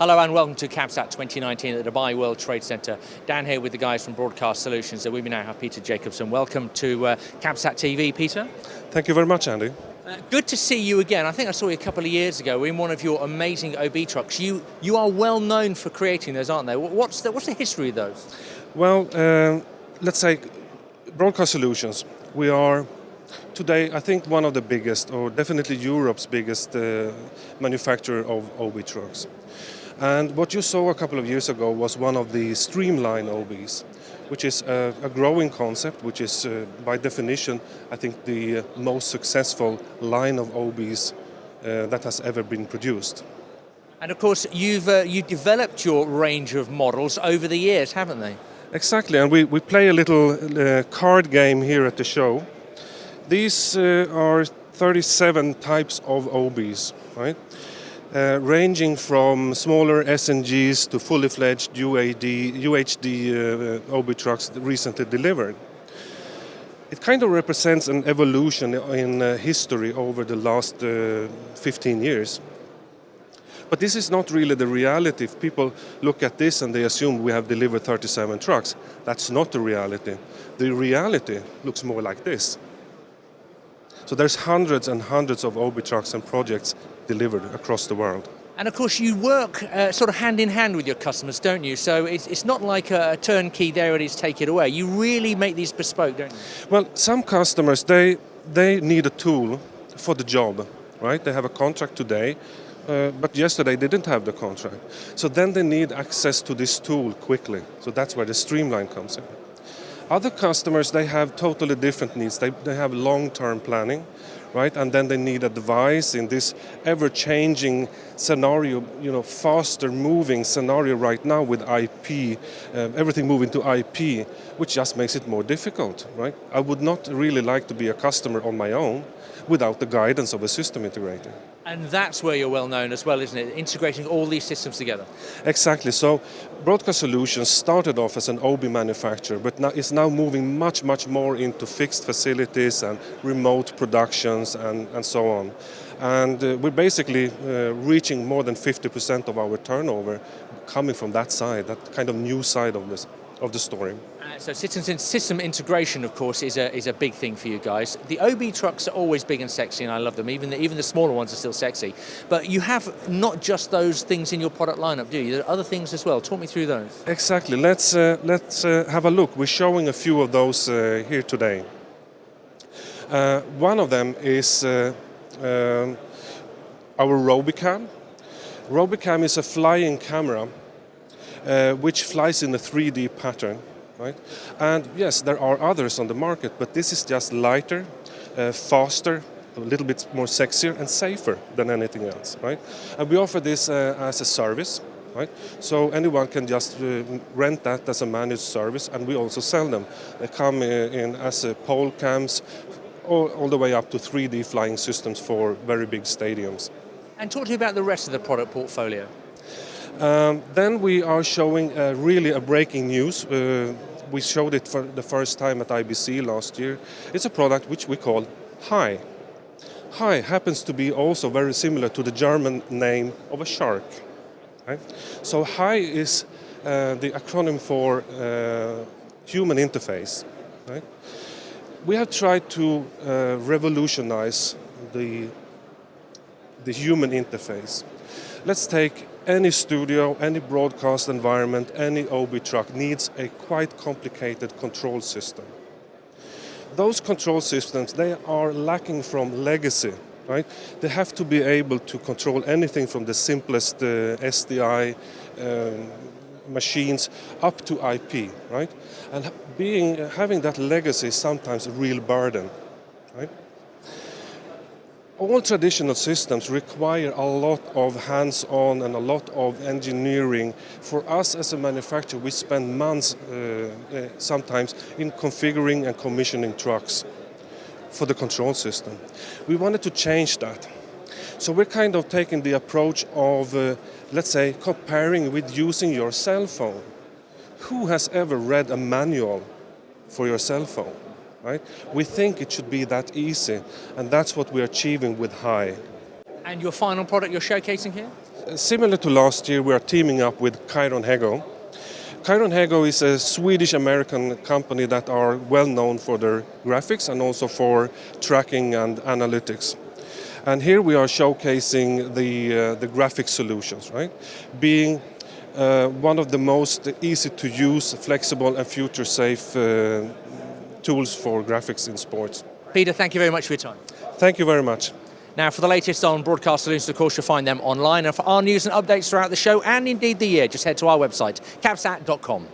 Hello and welcome to CABSAT 2019 at the Dubai World Trade Center. Dan here with the guys from Broadcast Solutions. So we now have Peter Jakobsson. Welcome to CABSAT TV, Peter. Thank you very much, Andy. Good to see you again. I think I saw you a couple of years ago in one of your amazing OB trucks. You are well known for creating those, aren't they? What's the history of those? Well, let's say Broadcast Solutions. We are today, I think, one of the biggest, or definitely Europe's biggest manufacturer of OB trucks. And what you saw a couple of years ago was one of the streamline OBs, which is a growing concept, which is by definition, I think, the most successful line of OBs that has ever been produced. And of course, you developed your range of models over the years, haven't they? Exactly, and we play a little card game here at the show. These are 37 types of OBs, right? Ranging from smaller SNGs to fully fledged UHD OB trucks recently delivered. It kind of represents an evolution in history over the last 15 years. But this is not really the reality. If people look at this and they assume we have delivered 37 trucks, that's not the reality. The reality looks more like this. So there's hundreds and hundreds of OB trucks and projects delivered across the world. And of course you work sort of hand in hand with your customers, don't you? So it's not like a turnkey, there it is, take it away. You really make these bespoke, don't you? Well, some customers, they need a tool for the job, right? They have a contract today, but yesterday they didn't have the contract. So then they need access to this tool quickly. So that's where the streamline comes in. Other customers, they have totally different needs. They have long-term planning, right? And then they need advice in this ever-changing scenario, faster-moving scenario right now with IP, everything moving to IP, which just makes it more difficult, right? I would not really like to be a customer on my own without the guidance of a system integrator. And that's where you're well known as well, isn't it? Integrating all these systems together. Exactly. So Broadcast Solutions started off as an OB manufacturer, but now is now moving much more into fixed facilities and remote productions and so on. And we're basically reaching more than 50% of our turnover coming from that side, that kind of new side of the story. So system integration, of course, is a big thing for you guys. The OB trucks are always big and sexy, and I love them. Even the smaller ones are still sexy. But you have not just those things in your product lineup, do you? There are other things as well. Talk me through those. Exactly. Let's have a look. We're showing a few of those here today. One of them is our Robicam. Robicam is a flying camera which flies in a 3D pattern. Right? And yes, there are others on the market, but this is just lighter, faster, a little bit more sexier and safer than anything else, right? And we offer this as a service, right? So anyone can just rent that as a managed service, and we also sell them. They come in as pole cams, all the way up to 3D flying systems for very big stadiums. And talk to me about the rest of the product portfolio. Then we are showing really a breaking news. We showed it for the first time at IBC last year. It's a product which we call Hi. Hi happens to be also very similar to the German name of a shark. Right? So Hi is the acronym for human interface. Right? We have tried to revolutionize the human interface. Let's take any studio, any broadcast environment, any OB truck needs a quite complicated control system. Those control systems, they are lacking from legacy, right? They have to be able to control anything from the simplest SDI machines up to IP, right? And having that legacy is sometimes a real burden, right? All traditional systems require a lot of hands-on and a lot of engineering. For us as a manufacturer, we spend months sometimes in configuring and commissioning trucks for the control system. We wanted to change that. So we're kind of taking the approach of, let's say, comparing with using your cell phone. Who has ever read a manual for your cell phone? Right? We think it should be that easy, and that's what we're achieving with Hi. And your final product you're showcasing here? Similar to last year, we are teaming up with Chiron Hego. Chiron Hego is a Swedish-American company that are well known for their graphics and also for tracking and analytics. And here we are showcasing the graphic solutions, right? Being one of the most easy to use, flexible and future safe tools for graphics in sports. Peter, thank you very much for your time. Thank you very much. Now, for the latest on broadcast solutions, of course, you'll find them online. And for our news and updates throughout the show and indeed the year, just head to our website, CABSAT.com.